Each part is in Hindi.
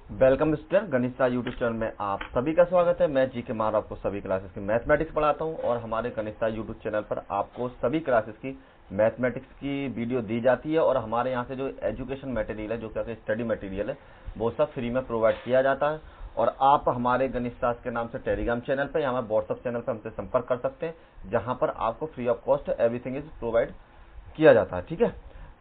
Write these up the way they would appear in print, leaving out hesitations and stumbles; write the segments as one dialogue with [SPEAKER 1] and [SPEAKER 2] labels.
[SPEAKER 1] वेलकम स्टूडेंट, गणित यूट्यूब चैनल में आप सभी का स्वागत है। मैं जीके मार आपको सभी क्लासेस की मैथमेटिक्स पढ़ाता हूं और हमारे गणित यूट्यूब चैनल पर आपको सभी क्लासेस की मैथमेटिक्स की वीडियो दी जाती है और हमारे यहां से जो एजुकेशन मटेरियल है, जो कि स्टडी मटेरियल है, वो सब फ्री में प्रोवाइड किया जाता है। और आप हमारे गणित शास्त्र के नाम से टेलीग्राम चैनल पर या हमारे व्हाट्सएप चैनल पर हमसे संपर्क कर सकते हैं, जहां पर आपको free of cost everything is provide किया जाता है। ठीक है,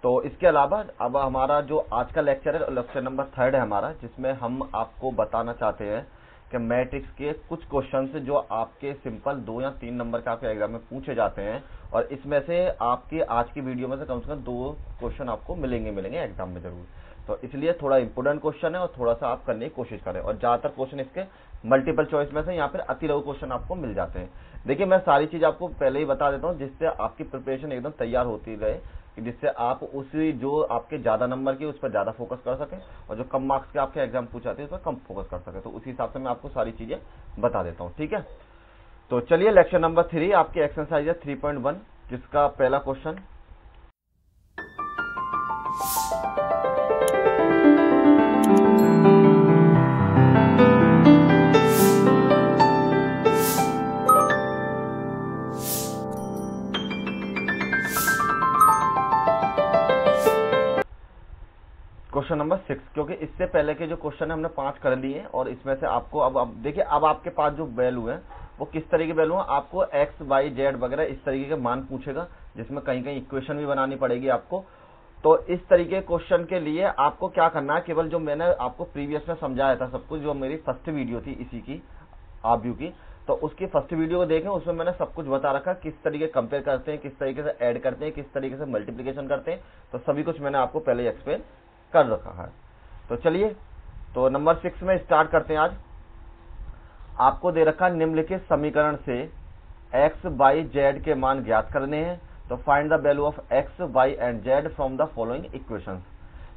[SPEAKER 1] तो इसके अलावा अब हमारा जो आज का लेक्चर है, लेक्चर नंबर 3 है हमारा, जिसमें हम आपको बताना चाहते हैं कि मैट्रिक्स के कुछ क्वेश्चंस जो आपके सिंपल 2 या 3 नंबर के आपके एग्जाम में पूछे जाते हैं, और इसमें से आपकी आज की वीडियो में से कम 2 क्वेश्चन आपको मिलेंगे एग्जाम में जरूर। तो इसलिए थोड़ा इंपोर्टेंट क्वेश्चन है और थोड़ा सा आप करने की कोशिश करें, और ज्यादातर क्वेश्चन इसके मल्टीपल चॉइस में से यहाँ पर अति लघु क्वेश्चन आपको मिल जाते हैं। देखिए, मैं सारी चीज आपको पहले ही बता देता हूँ, जिससे आपकी प्रिपरेशन एकदम तैयार होती रहे, जिससे आप उसी जो आपके ज्यादा नंबर की उस पर ज्यादा फोकस कर सके, और जो कम मार्क्स के आपके एग्जाम पूछाते हैं उस पर कम फोकस कर सके। तो उसी हिसाब से मैं आपको सारी चीजें बता देता हूँ। ठीक है, तो चलिए लेक्चर नंबर 3 आपकी एक्सरसाइज है 3.1, जिसका पहला क्वेश्चन। क्वेश्चन नंबर 6, क्योंकि इससे पहले के जो क्वेश्चन है हमने 5 कर लिए हैं, और इसमें से आपको अब देखिए, अब आपके पास जो वैल्यू है वो किस तरीके की वैल्यू है, आपको एक्स वाई जेड वगैरह इस तरीके के मान पूछेगा, जिसमें कहीं कहीं इक्वेशन भी बनानी पड़ेगी आपको। तो इस तरीके क्वेश्चन के लिए आपको क्या करना है, केवल जो मैंने आपको प्रीवियस में समझाया था सब कुछ, जो मेरी फर्स्ट वीडियो थी इसी की आव्यू की, तो उसकी फर्स्ट वीडियो को देखें, उसमें मैंने सब कुछ बता रखा, किस तरीके कंपेयर करते हैं, किस तरीके से ऐड करते हैं, किस तरीके से मल्टीप्लीकेशन करते हैं, तो सभी कुछ मैंने आपको पहले एक्सप्लेन कर रखा है। तो चलिए, तो नंबर 6 में स्टार्ट करते हैं। आज आपको दे रखा निम्नलिखित समीकरण से एक्स वाई जेड के मान ज्ञात करने हैं, तो find the value of x y and z from the following equations.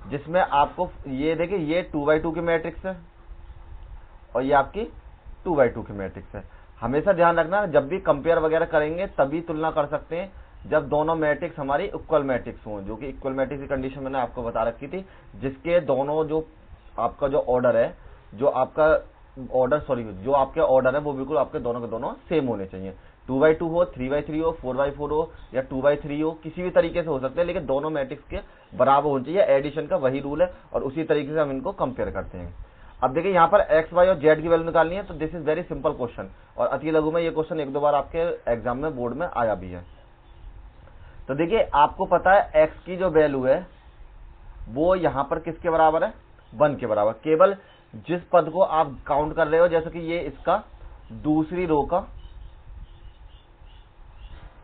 [SPEAKER 1] जिसमें आपको ये देखिए, ये 2x2 की मैट्रिक्स है और ये आपकी 2x2 की मैट्रिक्स है। हमेशा ध्यान रखना, जब भी कंपेयर वगैरह करेंगे तभी तुलना कर सकते हैं जब दोनों मैट्रिक्स हमारी इक्वल मैट्रिक्स हों, जो कि इक्वल मैट्रिक्स की कंडीशन मैंने आपको बता रखी थी, जिसके दोनों जो आपका जो ऑर्डर है, जो आपका ऑर्डर जो आपके ऑर्डर है वो बिल्कुल आपके दोनों के दोनों सेम होने चाहिए। 2x2 हो, 3x3 हो, 4x4 हो या 2x3 हो, किसी भी तरीके से हो सकते हैं, लेकिन दोनों मैट्रिक्स के बराबर होने चाहिए। एडिशन का वही रूल है और उसी तरीके से हम इनको कंपेयर करते हैं। अब देखिए, यहाँ पर एक्स वाई और जेड की वैल्यू निकालनी है, तो this is very simple question, और अति लघु में ये क्वेश्चन 1-2 बार आपके एग्जाम में बोर्ड में आया भी है। तो देखिए, आपको पता है एक्स की जो वैल्यू है वो यहां पर किसके बराबर है, 1 के बराबर। केवल जिस पद को आप काउंट कर रहे हो, जैसे कि ये इसका दूसरी रो का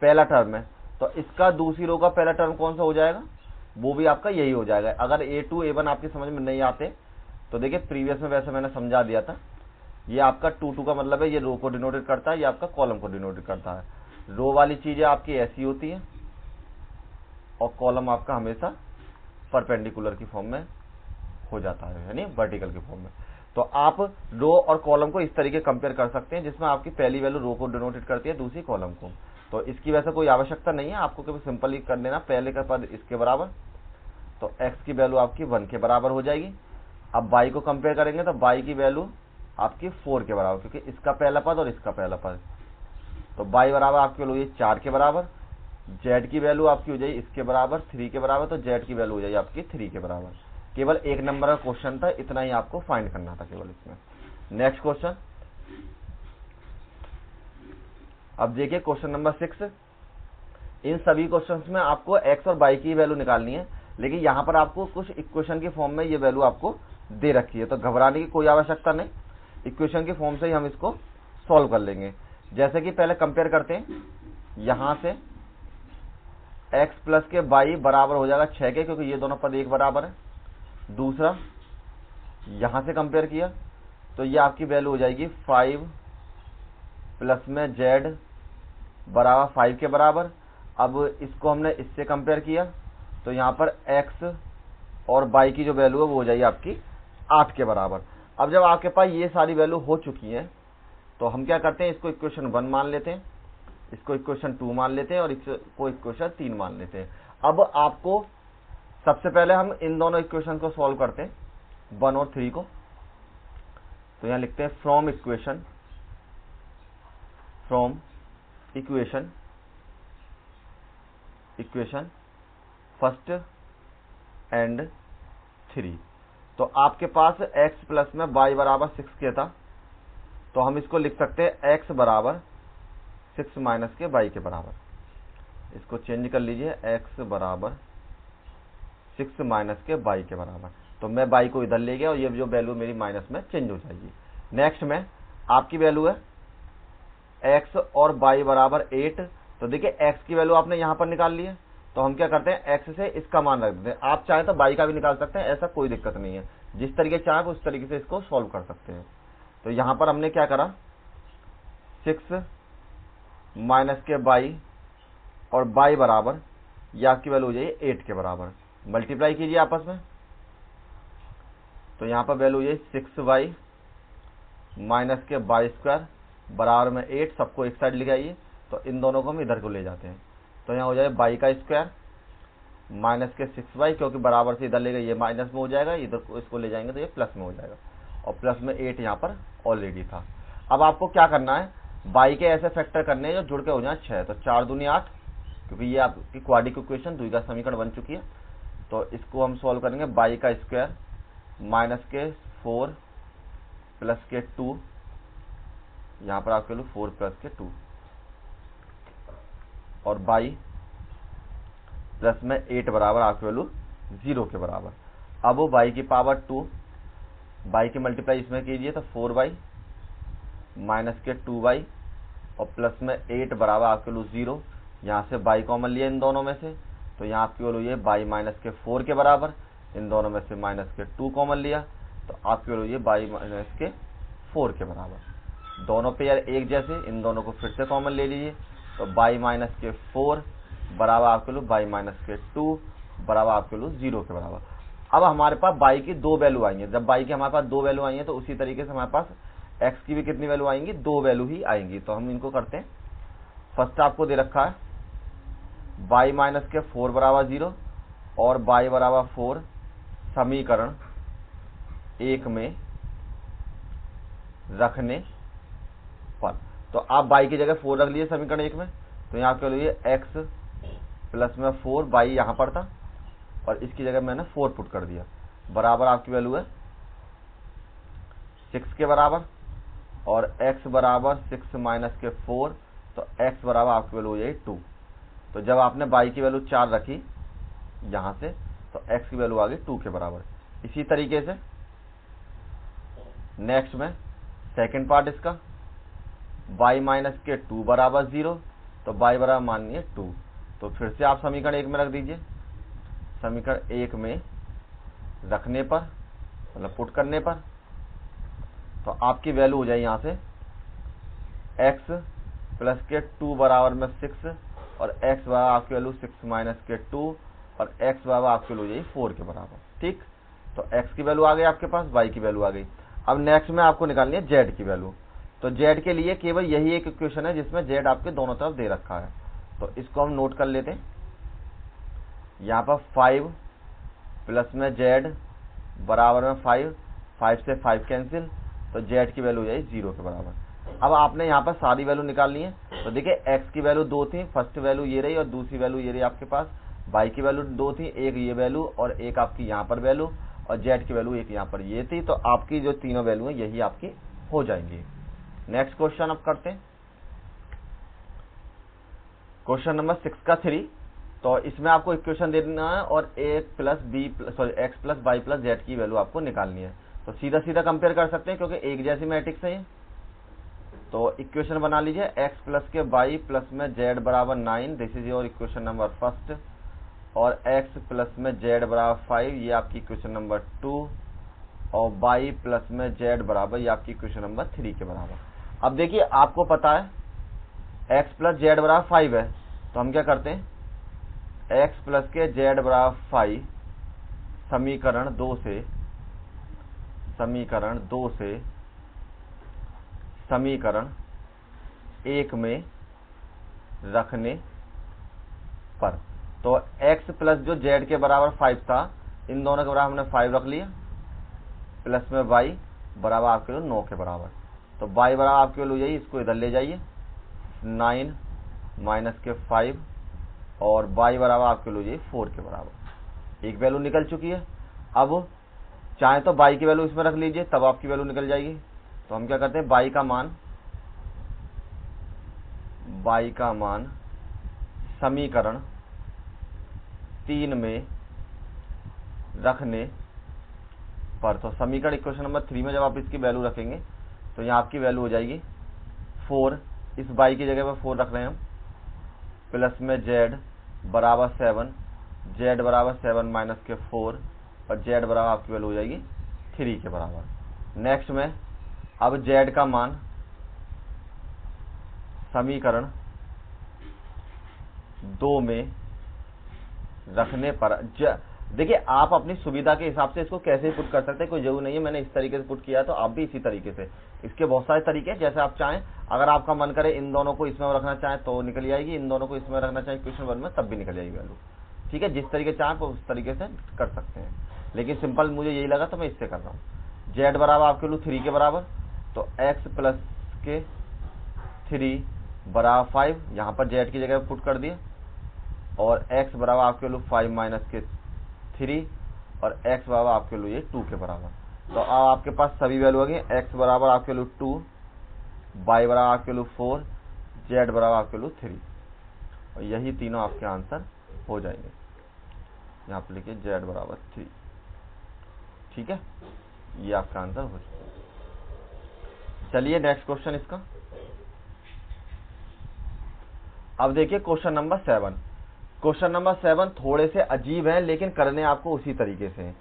[SPEAKER 1] पहला टर्म है, तो इसका दूसरी रो का पहला टर्म कौन सा हो जाएगा, वो भी आपका यही हो जाएगा। अगर A2 A1 आपकी समझ में नहीं आते तो देखिए, प्रीवियस में वैसे मैंने समझा दिया था। ये आपका 2 का मतलब है, ये रो को डिनोटेड करता है, ये आपका कॉलम को डिनोटेड करता है। रो वाली चीजें आपकी ऐसी होती है और कॉलम आपका हमेशा परपेंडिकुलर की फॉर्म में हो जाता है, यानी वर्टिकल की फॉर्म में। तो आप रो और कॉलम को इस तरीके कंपेयर कर सकते हैं, जिसमें आपकी पहली वैल्यू रो को डिनोटेड करती है, दूसरी कॉलम को। तो इसकी वैसे कोई आवश्यकता नहीं है, आपको केवल सिंपली कर लेना, पहले का पद इसके बराबर, तो x की वैल्यू आपकी 1 के बराबर हो जाएगी। अब y को कंपेयर करेंगे तो y की वैल्यू आपकी 4 के बराबर, क्योंकि इसका पहला पद और इसका पहला पद, तो y बराबर आपकी वैल्यू 4 के बराबर। z की वैल्यू आपकी हो जाएगी इसके बराबर 3 के बराबर, तो z की वैल्यू हो जाएगी आपकी 3 के बराबर। केवल 1 नंबर का क्वेश्चन था, इतना ही आपको फाइंड करना था केवल इसमें। नेक्स्ट क्वेश्चन, अब देखिए क्वेश्चन नंबर 6। इन सभी क्वेश्चंस में आपको x और y की वैल्यू निकालनी है, लेकिन यहां पर आपको कुछ इक्वेशन की फॉर्म में ये वैल्यू आपको दे रखी है, तो घबराने की कोई आवश्यकता नहीं, इक्वेशन की फॉर्म से ही हम इसको सॉल्व कर लेंगे। जैसे कि पहले कंपेयर करते हैं, यहां से x प्लस के y बराबर हो जाएगा 6 के, क्योंकि ये दोनों पद एक बराबर है। दूसरा यहां से कंपेयर किया तो ये आपकी वैल्यू हो जाएगी 5 प्लस में z बराबर 5 के बराबर। अब इसको हमने इससे कंपेयर किया तो यहाँ पर x और y की जो वैल्यू है वो हो जाएगी आपकी 8 के बराबर। अब जब आपके पास ये सारी वैल्यू हो चुकी है तो हम क्या करते हैं, इसको इक्वेशन 1 मान लेते हैं, इसको इक्वेशन 2 मान लेते हैं और इसको इक्वेशन 3 मान लेते हैं। अब आपको सबसे पहले हम इन दोनों इक्वेशन को सॉल्व करते हैं, 1 और 3 को। तो यहां लिखते हैं फ्रॉम इक्वेशन फर्स्ट एंड 3। तो आपके पास x प्लस में y बराबर 6 के था, तो हम इसको लिख सकते हैं x बराबर 6 माइनस के y के बराबर। इसको चेंज कर लीजिए, x बराबर 6 माइनस के y के बराबर। तो मैं y को इधर ले गया और ये जो वैल्यू मेरी माइनस में चेंज हो जाएगी। नेक्स्ट में आपकी वैल्यू है x और y बराबर 8। तो देखिए x की वैल्यू आपने यहां पर निकाल ली है, तो हम क्या करते हैं x से इसका मान रख देते हैं। आप चाहे तो y का भी निकाल सकते हैं, ऐसा कोई दिक्कत नहीं है। जिस तरीके चाहे उस तरीके से इसको सॉल्व कर सकते हैं। तो यहां पर हमने क्या करा, 6 माइनस के y और y बराबर, ये आपकी वैल्यू हो जाएगी 8 के बराबर। मल्टीप्लाई कीजिए आपस में, तो यहां पर वैल्यू ये 6y माइनस के y स्क्वायर बराबर में 8, सबको एक साइड ले आइए। तो इन दोनों को हम इधर को ले जाते हैं, तो यहाँ हो जाएगा y का स्क्वायर माइनस के 6y, क्योंकि बराबर से इधर ले गए ये माइनस में हो जाएगा, इधर को इसको ले जाएंगे तो ये प्लस में हो जाएगा, और प्लस में 8 यहाँ पर ऑलरेडी था। अब आपको क्या करना है, y के ऐसे फैक्टर करने हैं जो जुड़ के हो जाए 6। तो 4 दूनी 8, क्योंकि ये आपकी क्वाड्रेटिक इक्वेशन द्विघात समीकरण बन चुकी है। तो इसको हम सॉल्व करेंगे, y का स्क्वायर माइनस के 4 प्लस के 2, यहाँ पर आपके लिए 4 प्लस के 2, और y प्लस में 8 बराबर आपकी वैल्यू 0 के बराबर। अब वो y की पावर 2, y की मल्टीप्लाई इसमें कीजिए तो 4y माइनस के 2y और प्लस में 8 बराबर आपके वैल्यू 0। यहाँ से y कॉमन लिया इन दोनों में से, तो यहाँ आपकी वैल्यू ये y माइनस के 4 के बराबर। इन दोनों में से माइनस के 2 कॉमन लिया, तो आपकी वैल्यू ये y माइनस के 4 के बराबर। दोनों पेयर एक जैसे, इन दोनों को फिर से कॉमन ले लीजिए, तो y माइनस के 4 बराबर आपके लो y माइनस के 2 बराबर आपके लो 0 के बराबर। अब हमारे पास y की 2 वैल्यू आएंगे। जब y की हमारे पास 2 वैल्यू आई है, तो उसी तरीके से हमारे पास x की भी कितनी वैल्यू आएंगी, 2 वैल्यू ही आएंगी। तो हम इनको करते हैं। फर्स्ट आपको दे रखा है y माइनस के 4 बराबर 0 और y बराबर 4 समीकरण 1 में रखने पर। तो आप y की जगह 4 रख लीजिए समीकरण 1 में, तो यहाँ आपके लिए x प्लस में 4, y यहाँ पर था और इसकी जगह मैंने 4 पुट कर दिया, बराबर आपकी वैल्यू है 6 के बराबर, और x बराबर 6 माइनस के 4, तो x बराबर आपकी वैल्यू हो जाएगी 2। तो जब आपने y की वैल्यू 4 रखी यहाँ से, तो x की वैल्यू आ गई 2 के बराबर। इसी तरीके से नेक्स्ट में सेकेंड पार्ट इसका, y माइनस के 2 बराबर 0, तो y बराबर मानिए 2। तो फिर से आप समीकरण 1 में रख दीजिए। समीकरण 1 में रखने पर, मतलब पुट करने पर, तो आपकी वैल्यू हो जाए यहाँ से x प्लस के 2 बराबर में 6, और x बराबर आपकी वैल्यू 6 माइनस के 2, और x बराबर आपकी वैल्यू हो जाएगी 4 के बराबर। ठीक, तो x की वैल्यू आ गई आपके पास, y की वैल्यू आ गई। अब नेक्स्ट में आपको निकालनी है z की वैल्यू। तो z के लिए केवल यही एक इक्वेशन है जिसमें z आपके दोनों तरफ दे रखा है, तो इसको हम नोट कर लेते हैं। यहाँ पर 5 प्लस में z बराबर में 5 से 5 कैंसिल, तो z की वैल्यू हो जाएगी 0 के बराबर। अब आपने यहाँ पर सारी वैल्यू निकालनी है। तो देखिए x की वैल्यू 2 थी, फर्स्ट वैल्यू ये रही और दूसरी वैल्यू ये रही आपके पास। y की वैल्यू 2 थी, एक ये वैल्यू और एक आपकी यहाँ पर वैल्यू, और z की वैल्यू एक यहाँ पर ये थी। तो आपकी जो तीनों वैल्यू है यही आपकी हो जाएंगी। नेक्स्ट क्वेश्चन अब करते हैं, क्वेश्चन नंबर 6 का 3। तो इसमें आपको इक्वेशन देना है और x plus y plus z की वैल्यू आपको निकालनी है। तो सीधा सीधा कंपेयर कर सकते हैं क्योंकि एक जैसी मैट्रिक्स है ये। तो इक्वेशन बना लीजिए, x प्लस के y प्लस में z बराबर 9, this is your equation number first, और x प्लस में z बराबर 5, ये आपकी इक्वेशन नंबर 2, और y प्लस में z बराबर, ये आपकी इक्वेशन नंबर 3 के बराबर। अब देखिए आपको पता है x प्लस z बराबर 5 है, तो हम क्या करते हैं, x प्लस के z बराबर 5 समीकरण 2 से समीकरण 1 में रखने पर। तो x प्लस जो z के बराबर 5 था, इन दोनों के बराबर हमने 5 रख लिया, प्लस में y बराबर आपके वैल्यू 9 के बराबर। तो y बराबर आपकी वैल्यू यही, इसको इधर ले जाइए 9 माइनस के 5 और y बराबर आपके वैल्यू यही 4 के बराबर। एक वैल्यू निकल चुकी है। अब चाहे तो y की वैल्यू इसमें रख लीजिए, तब आपकी वैल्यू निकल जाएगी। तो हम क्या करते हैं, y का मान समीकरण 3 में रखने पर, तो समीकरण इक्वेशन नंबर 3 में जब आप इसकी वैल्यू रखेंगे तो यहाँ आपकी वैल्यू हो जाएगी 4, इस y की जगह पर 4 रख रहे हैं हम, प्लस में z बराबर 7, z बराबर 7 माइनस के 4 और z बराबर आपकी वैल्यू हो जाएगी 3 के बराबर। नेक्स्ट में अब z का मान समीकरण 2 में रखने पर, देखिए आप अपनी सुविधा के हिसाब से इसको कैसे पुट कर सकते हैं, कोई जरूरी नहीं है मैंने इस तरीके से पुट किया है, तो आप भी इसी तरीके से, इसके बहुत सारे तरीके हैं जैसे आप चाहें। अगर आपका मन करे इन दोनों को इसमें रखना चाहें तो निकल जाएगी, इन दोनों को इसमें रखना चाहें इक्वेशन 1 में तब भी निकल जाएगी वैल्यू। ठीक है, जिस तरीके चाहें तो उस तरीके से कर सकते हैं, लेकिन सिंपल मुझे यही लगा तो मैं इससे कर रहा हूँ। जेड बराबर आपके वैल्यू 3 के बराबर, तो एक्स प्लस के 3 बराबर 5, यहाँ पर जेड की जगह पुट कर दिया, और x बराबर आपके वैल्यू 5 माइनस के 3 और x बराबर आपके वैल्यू ये 2 के बराबर। तो अब आपके पास सभी वैल्यू आ गई, x बराबर आपके वैल्यू 2, y बराबर आपके वैल्यू 4, z बराबर आपके वैल्यू 3, और यही तीनों आपके आंसर हो जाएंगे। यहाँ पर लिखिए z बराबर 3। ठीक है, ये आपका आंसर हो जाएगा। चलिए नेक्स्ट क्वेश्चन इसका। अब देखिए क्वेश्चन नंबर 7। क्वेश्चन नंबर 7 थोड़े से अजीब हैं, लेकिन करने आपको उसी तरीके से हैं।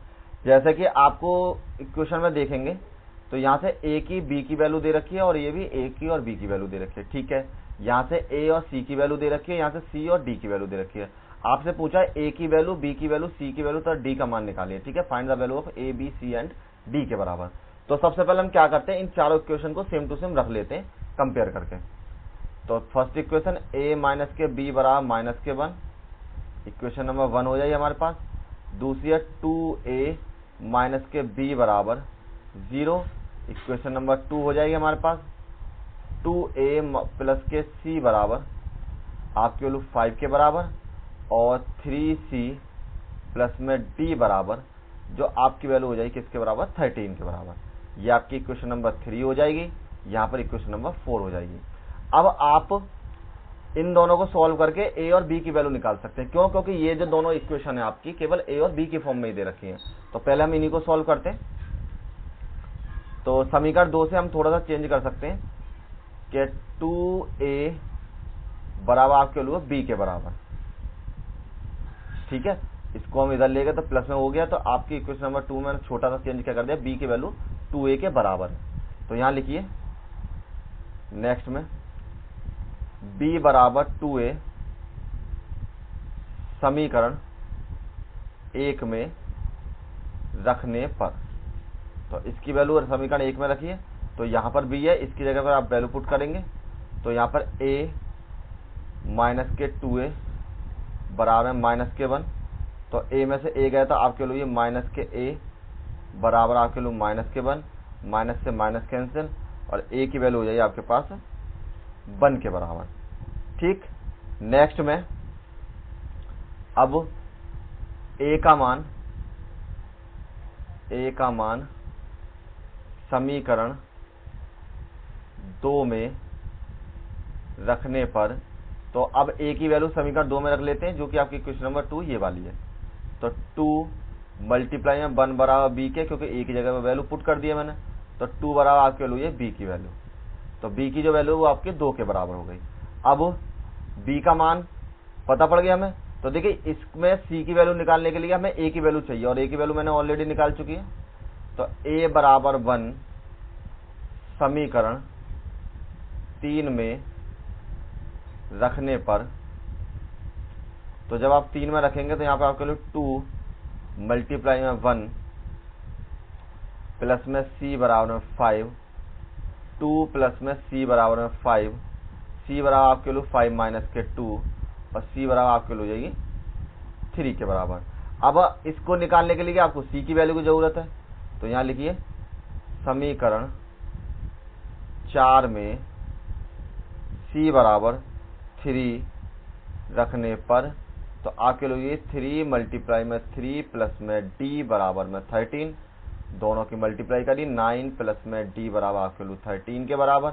[SPEAKER 1] जैसे कि आपको इक्वेशन में देखेंगे तो यहाँ से a की b की वैल्यू दे रखी है, और ये भी a की और b की वैल्यू दे रखी है। ठीक है, यहाँ से a और c की वैल्यू दे रखी है, यहाँ से c और d की वैल्यू दे रखी है। आपसे पूछा है a की वैल्यू, b की वैल्यू, c की वैल्यू, तो d का मान निकालिए। ठीक है, find the value of a b c and d के बराबर। तो सबसे पहले हम क्या करते हैं, इन चारों इक्वेशन को सेम टू सेम रख लेते हैं कंपेयर करके। तो फर्स्ट इक्वेशन a माइनस के b बराबर माइनस के 1, इक्वेशन नंबर 1 हो जाएगी हमारे पास। दूसरी है 2a माइनस के b बराबर 0, इक्वेशन नंबर 2 हो जाएगी हमारे पास। 2a प्लस के c बराबर आपकी वैल्यू 5 के बराबर, और 3c प्लस में d बराबर जो आपकी वैल्यू हो जाएगी किसके बराबर, 13 के बराबर। ये आपकी इक्वेशन नंबर 3 हो जाएगी, यहाँ पर इक्वेशन नंबर 4 हो जाएगी। अब आप इन दोनों को सॉल्व करके a और b की वैल्यू निकाल सकते हैं। क्यों? क्योंकि ये जो दोनों इक्वेशन है आपकी केवल a और b की फॉर्म में ही दे रखी है। तो पहले हम इन्हीं को सॉल्व करते हैं। तो समीकरण 2 से हम थोड़ा सा चेंज कर सकते हैं कि 2a बराबर आपके वैल्यू b के बराबर। ठीक है, इसको हम इधर ले गए तो प्लस में हो गया, तो आपकी इक्वेशन नंबर 2 में छोटा सा चेंज क्या कर दिया, b की वैल्यू 2a के बराबर है। तो यहां लिखिए नेक्स्ट में b बराबर 2a समीकरण 1 में रखने पर, तो इसकी वैल्यू समीकरण 1 में रखिए, तो यहां पर b है, इसकी जगह पर आप वैल्यू पुट करेंगे। तो यहां पर a माइनस के 2a बराबर है माइनस के 1, तो a में से a गया तो आपके लिए माइनस के a बराबर आपके लिए माइनस के 1, माइनस से माइनस कैंसिल, और a की वैल्यू हो जाएगी आपके पास 1 के बराबर। ठीक, नेक्स्ट में अब a का मान समीकरण 2 में रखने पर, तो अब a की वैल्यू समीकरण 2 में रख लेते हैं, जो कि आपकी क्वेश्चन नंबर 2 ये वाली है। तो 2 मल्टीप्लाई में 1 बराबर b के, क्योंकि a की जगह में वैल्यू पुट कर दिया मैंने, तो 2 बराबर आपके वैल्यू है b की वैल्यू। तो b की जो वैल्यू वो आपके 2 के बराबर हो गई। अब b का मान पता पड़ गया हमें। तो देखिए इसमें c की वैल्यू निकालने के लिए हमें a की वैल्यू चाहिए, और a की वैल्यू मैंने ऑलरेडी निकाल चुकी है। तो a बराबर 1 समीकरण 3 में रखने पर, तो जब आप 3 में रखेंगे तो यहाँ पर आपके लिए 2 मल्टीप्लाई में 1 प्लस में c बराबर में 5, 2 प्लस में c बराबर में 5, c बराबर आपके लिए 5 माइनस के 2, और c बराबर आपके लिए हो जाएगी 3 के बराबर। अब इसको निकालने के लिए आपको c की वैल्यू की जरूरत है, तो यहाँ लिखिए समीकरण 4 में c बराबर 3 रखने पर, तो आपके लिए 3 मल्टीप्लाई में 3 प्लस में d बराबर में 13, दोनों की मल्टीप्लाई करी 9 प्लस में d बराबर आपके लिए 13 के बराबर,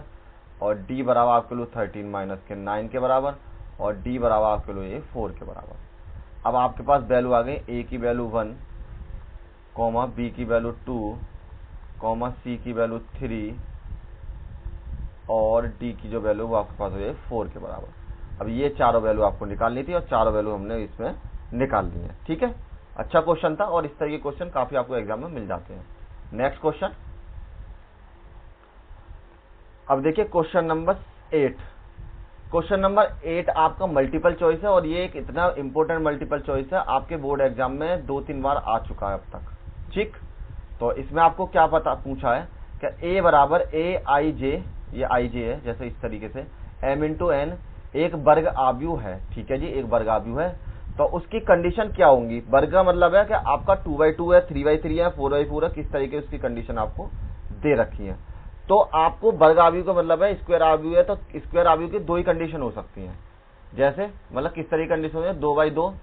[SPEAKER 1] और d बराबर आपके लिए 13 माइनस के 9 के बराबर, और d बराबर आपके लिए 4 के बराबर। अब आपके पास वैल्यू आ गई, a की वैल्यू 1, b की वैल्यू 2, c की वैल्यू 3, और d की जो वैल्यू वो आपके पास हो जाए 4 के बराबर। अब ये चारों वैल्यू आपको निकालनी थी और चारों वैल्यू हमने इसमें निकाल दी है। ठीक है, अच्छा क्वेश्चन था और इस तरह के क्वेश्चन काफी आपको एग्जाम में मिल जाते हैं। नेक्स्ट क्वेश्चन, अब देखिए क्वेश्चन नंबर 8। क्वेश्चन नंबर 8 आपका मल्टीपल चॉइस है और ये एक इतना इंपॉर्टेंट मल्टीपल चॉइस है, आपके बोर्ड एग्जाम में 2-3 बार आ चुका है अब तक। ठीक, तो इसमें आपको क्या पता पूछा है कि a बराबर aij, ये ij है जैसे इस तरीके से, m इंटू n एक वर्ग आव्यूह है। ठीक है जी, एक वर्ग आव्यूह है, तो उसकी कंडीशन क्या होंगी? वर्ग का मतलब है कि आपका 2/2 है, 3/3 है, 4/4 है, किस तरीके उसकी कंडीशन आपको दे रखी है। तो आपको वर्ग आव्यूह का मतलब है स्क्वायर आव्यूह है, तो स्क्वायर आव्यूह की 2 ही कंडीशन हो सकती हैं। जैसे मतलब किस तरह की कंडीशन है? 2/2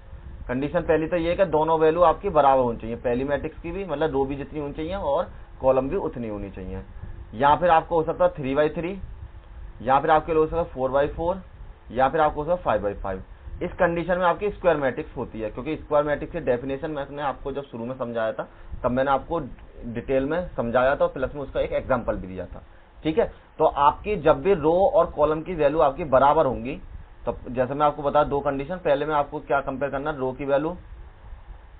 [SPEAKER 1] कंडीशन पहली तो ये है कि दोनों वैल्यू आपकी बराबर होनी चाहिए, पहली मैट्रिक्स की भी, मतलब रो भी जितनी होनी चाहिए और कॉलम भी उतनी होनी चाहिए। या फिर आपको हो सकता है 3/3, या फिर आपके लिए हो सकता है 4/4, या फिर आपको हो सकता है 5/5। इस कंडीशन में आपकी स्क्वायर मैट्रिक्स होती है, क्योंकि स्क्वायर मैट्रिक्स की डेफिनेशन मैंने आपको जब शुरू में समझाया था तब मैंने आपको डिटेल में समझाया था, प्लस में उसका एक एग्जांपल भी दिया था। ठीक है, तो आपकी जब भी रो और कॉलम की वैल्यू आपकी बराबर होंगी, तो जैसे मैं आपको बताया 2 कंडीशन, पहले में आपको क्या कंपेयर करना, रो की वैल्यू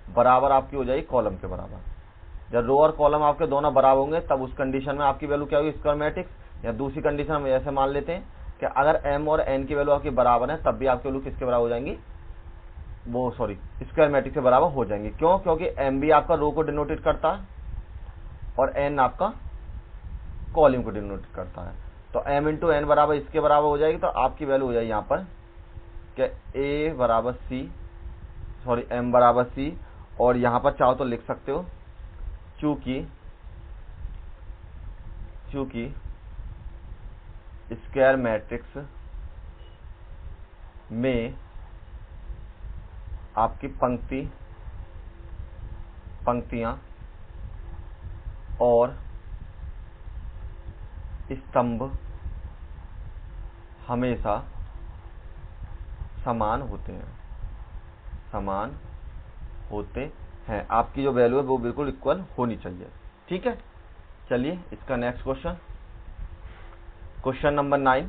[SPEAKER 1] बराबर आपकी हो जाएगी कॉलम के बराबर। जब रो और कॉलम आपके दोनों बराबर होंगे तब उस कंडीशन में आपकी वैल्यू क्या होगी, स्क्वायर मैट्रिक्स। या दूसरी कंडीशन हम ऐसे मान लेते हैं कि अगर m और n की वैल्यू आपकी बराबर है, तब भी आपकी वैल्यू किसके बराबर हो जाएंगी, वो सॉरी स्क्वायर मैट्रिक्स के बराबर हो जाएंगी। क्यों? क्योंकि m भी आपका रो को डिनोटेड करता है और n आपका कॉलम को डिनोटेड करता है। तो m इंटू n बराबर इसके बराबर हो जाएगी, तो आपकी वैल्यू हो जाएगी यहाँ पर कि a बराबर c, सॉरी m बराबर c, और यहाँ पर चाहो तो लिख सकते हो चूंकि स्क्वायर मैट्रिक्स में आपकी पंक्तियां और स्तंभ हमेशा समान होते हैं, आपकी जो वैल्यू है वो बिल्कुल इक्वल होनी चाहिए। ठीक है, चलिए इसका नेक्स्ट क्वेश्चन नंबर 9।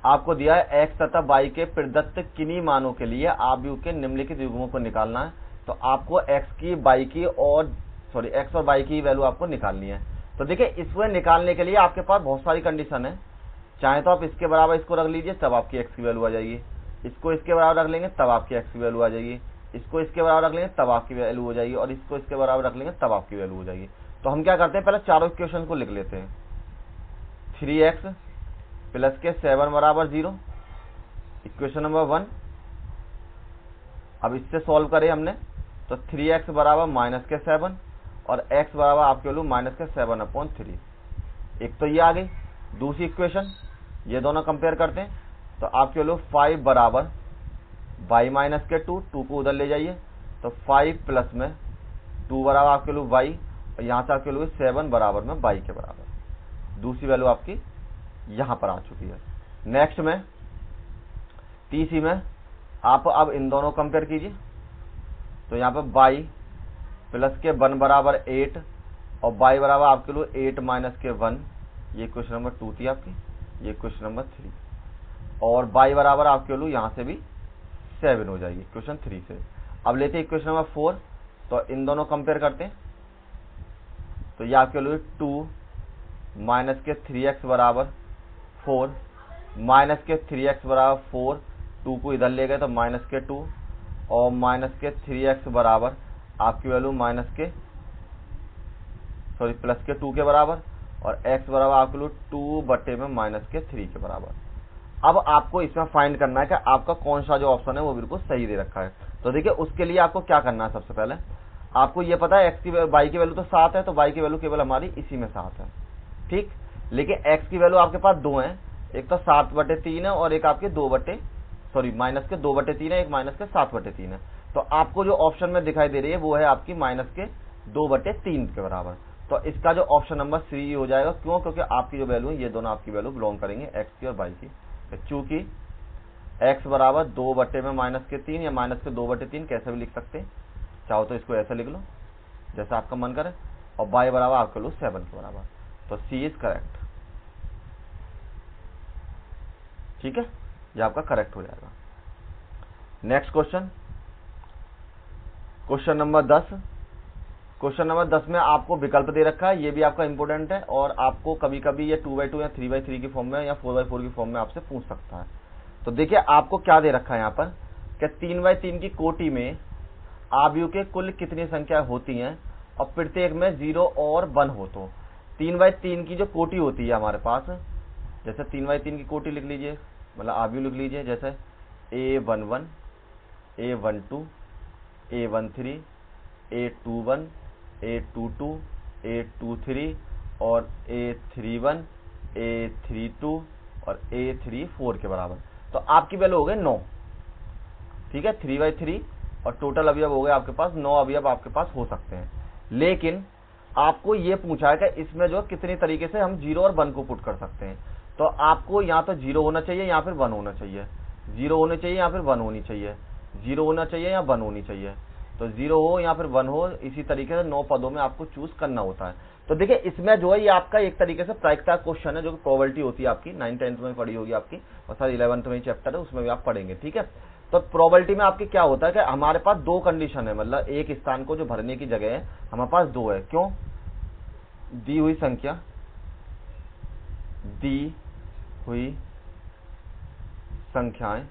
[SPEAKER 1] आपको दिया है x तथा y के प्रदत्त किन्हीं मानों के लिए आव्यूह के निम्नलिखित युग्मों को निकालना है। तो आपको x और y की वैल्यू आपको निकालनी है। तो देखिए इसको निकालने के लिए आपके पास बहुत सारी कंडीशन है। चाहे तो आप इसके बराबर इसको रख लीजिए, तब आपकी x की वैल्यू आ जाएगी। इसको इसके बराबर रख लेंगे तब आपकी x की वैल्यू आ जाएगी। इसको इसके बराबर रख लेंगे तब आपकी वैल्यू हो जाएगी, और इसको इसके बराबर रख लेंगे तब आपकी वैल्यू हो जाएगी। तो हम क्या करते हैं, पहले चारों इक्वेशन को लिख लेते हैं। 3x प्लस के 7 बराबर 0, इक्वेशन नंबर 1। अब इससे सॉल्व करें हमने, तो 3x बराबर माइनस के 7 और x बराबर आपके वैल्यू माइनस के 7/3। एक तो ये आ गई। दूसरी इक्वेशन, ये दोनों कंपेयर करते हैं, तो आपके वैल्यू 5 बराबर y माइनस के 2 को उधर ले जाइए, तो 5 प्लस में 2 बराबर आपके वैल्यू y, और यहाँ से आपके वैल्यू 7 बराबर में y के बराबर। दूसरी वैल्यू आपकी यहां पर आ चुकी है। नेक्स्ट में तीसरी में आप अब इन दोनों कंपेयर कीजिए, तो यहाँ पर y प्लस के 1 बराबर 8 और y बराबर आपके लिए 8 माइनस के 1, ये क्वेश्चन नंबर 2 थी आपकी, ये क्वेश्चन नंबर 3, और y बराबर आपके लिए यहाँ से भी 7 हो जाएगी क्वेश्चन 3 से। अब लेते हैं क्वेश्चन नंबर 4, तो इन दोनों कंपेयर करते हैं, तो ये आपके लिए 2 माइनस के 3x बराबर 4, माइनस के 3x बराबर 4, 2 को इधर ले गए तो माइनस के 2, और माइनस के 3x बराबर आपकी वैल्यू प्लस के 2 के बराबर, और x बराबर आपके लिए 2 बटे में माइनस के 3 के बराबर। अब आपको इसमें फाइंड करना है कि आपका कौन सा जो ऑप्शन है वो बिल्कुल सही दे रखा है। तो देखिए उसके लिए आपको क्या करना है, सबसे पहले आपको ये पता है y की वैल्यू तो 7 है, तो y की वैल्यू केवल हमारी इसी में 7 है। ठीक। लेकिन x की वैल्यू आपके पास दो है, एक तो 7/3 है और एक आपके माइनस के 2/3 है, एक माइनस के 7/3 है। तो आपको जो ऑप्शन में दिखाई दे रही है वो है आपकी माइनस के 2/3 के बराबर। तो इसका जो ऑप्शन नंबर सी हो जाएगा। क्यों? क्योंकि आपकी जो वैल्यू है ये दोनों आपकी वैल्यू बिलोंग करेंगे x की और y की। चूंकि x बराबर 2/-3 या माइनस के 2/3 कैसे भी लिख सकते हैं, चाहो तो इसको ऐसे लिख लो जैसा आपका मन करे, और y बराबर आपका लो 7 के बराबर। तो सी इज करेक्ट। ठीक है, ये आपका करेक्ट हो जाएगा। Next question, question number 10। Question number 10 में आपको विकल्प दे रखा है, ये भी आपका इंपोर्टेंट है और आपको कभी कभी ये 2/2 या 3/3 की फॉर्म में या 4/4 की फॉर्म में आपसे पूछ सकता है। तो देखिए आपको क्या दे रखा है यहाँ पर कि 3/3 की कोटि में आव्यूह के कुल कितनी संख्या होती हैं और प्रत्येक में 0 और 1 हो। तो 3/3 की जो कोटि होती है हमारे पास, जैसे 3/3 की कोटि लिख लीजिए, मतलब आव्यूह लिख लीजिए, जैसे A11, A12, A13, A21, A22, A23 और A31, A32 और A34 के बराबर। तो आपकी वैल्यू हो गए 9। ठीक है, 3/3 और टोटल अवयव हो गए आपके पास 9 अवयव आपके पास हो सकते हैं। लेकिन आपको ये पूछा है कि इसमें जो कितनी तरीके से हम 0 और 1 को पुट कर सकते हैं। तो आपको या तो 0 होना चाहिए या फिर 1 होना चाहिए, 0 होने चाहिए या फिर 1 होनी चाहिए, 0 होना चाहिए या 1 होनी चाहिए। तो 0 हो या फिर 1 हो, इसी तरीके से 9 पदों में आपको चूज करना होता है। तो देखिए इसमें जो है ये आपका एक तरीके से प्रायिकता क्वेश्चन है, जो कि प्रोबेबिलिटी होती है आपकी 9th-10th में पढ़ी होगी आपकी, और सर 11th में चैप्टर है उसमें भी आप पढ़ेंगे। ठीक है, तो प्रोबेबिलिटी में आपकी क्या होता है कि हमारे पास दो कंडीशन है, मतलब एक स्थान को जो भरने की जगह है हमारे पास दो है। क्यों? दी हुई संख्याएं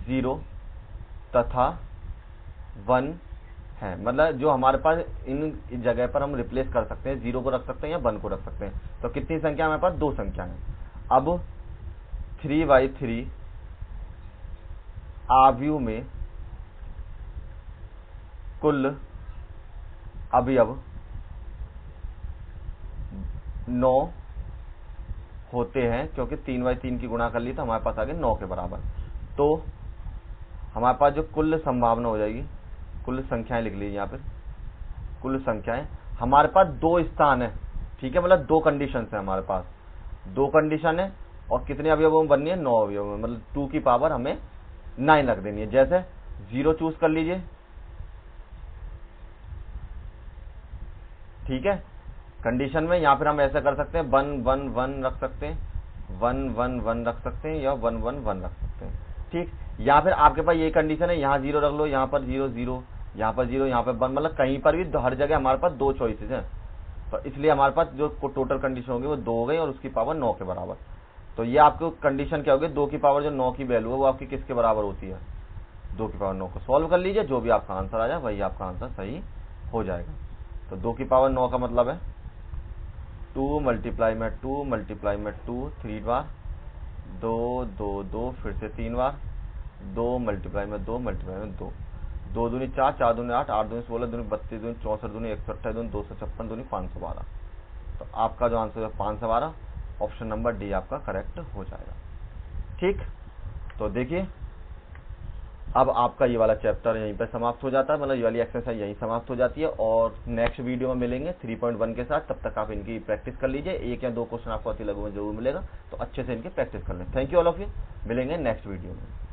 [SPEAKER 1] 0 तथा 1 है, मतलब जो हमारे पास इन जगह पर हम रिप्लेस कर सकते हैं, 0 को रख सकते हैं या 1 को रख सकते हैं। तो कितनी संख्या हमारे पास? दो संख्या है। अब 3/3 आव्यूह में कुल अवयव 9 होते हैं, क्योंकि 3/3 की गुणा कर ली तो हमारे पास आ गए 9 के बराबर। तो हमारे पास जो कुल संभावना हो जाएगी, कुल संख्याएं लिख लीजिए यहाँ पे, कुल संख्याएं हमारे पास दो स्थान है। ठीक है, मतलब दो कंडीशन है हमारे पास, दो कंडीशन है और कितने अवयवों में बननी है? 9 अवयवों में, मतलब 2 की पावर हमें 9 रख देनी है। जैसे 0 चूज कर लीजिए, ठीक है, कंडीशन में यहाँ पर हम ऐसा कर सकते हैं 1-1-1 रख सकते हैं, 1-1-1 रख सकते हैं या 1-1-1 रख सकते हैं। ठीक, या फिर आपके पास ये कंडीशन है, यहाँ 0 रख लो, यहाँ पर 0-0, यहाँ पर 0, यहाँ पर 1, मतलब कहीं पर भी हर जगह हमारे पास दो चॉइसेस हैं। तो इसलिए हमारे पास जो टोटल कंडीशन होगी वो 2 हो गई और उसकी पावर 9 के बराबर। तो ये आपको कंडीशन क्या होगी? 2 की पावर जो 9 की वैल्यू है वो आपकी किसके बराबर होती है? 2 की पावर 9 को सॉल्व कर लीजिए, जो भी आपका आंसर आ जाए वही आपका आंसर सही हो जाएगा। तो 2 की पावर 9 का मतलब है 2 मल्टीप्लाई में 2 मल्टीप्लाई में 2 3 बार, 2-2-2 फिर से 3 बार, 2 मल्टीप्लाई में 2 मल्टीप्लाई में 2, 2 दूनी 4, 4 दूनी 8, 8 दूनी 16, दूनी 32, दूनी 64, दूनी 128, दूनी 256, दूनी 512। तो आपका जो आंसर है 512, ऑप्शन नंबर डी आपका करेक्ट हो जाएगा। ठीक, तो देखिए अब आपका ये वाला चैप्टर यहीं पे समाप्त हो जाता है, मतलब ये वाली एक्सरसाइज यहीं समाप्त हो जाती है और नेक्स्ट वीडियो में मिलेंगे 3.1 के साथ। तब तक आप इनकी प्रैक्टिस कर लीजिए, एक या दो क्वेश्चन आपको अति लघु में जरूर मिलेगा, तो अच्छे से इनकी प्रैक्टिस कर लें। Thank you all of you, मिलेंगे नेक्स्ट वीडियो में।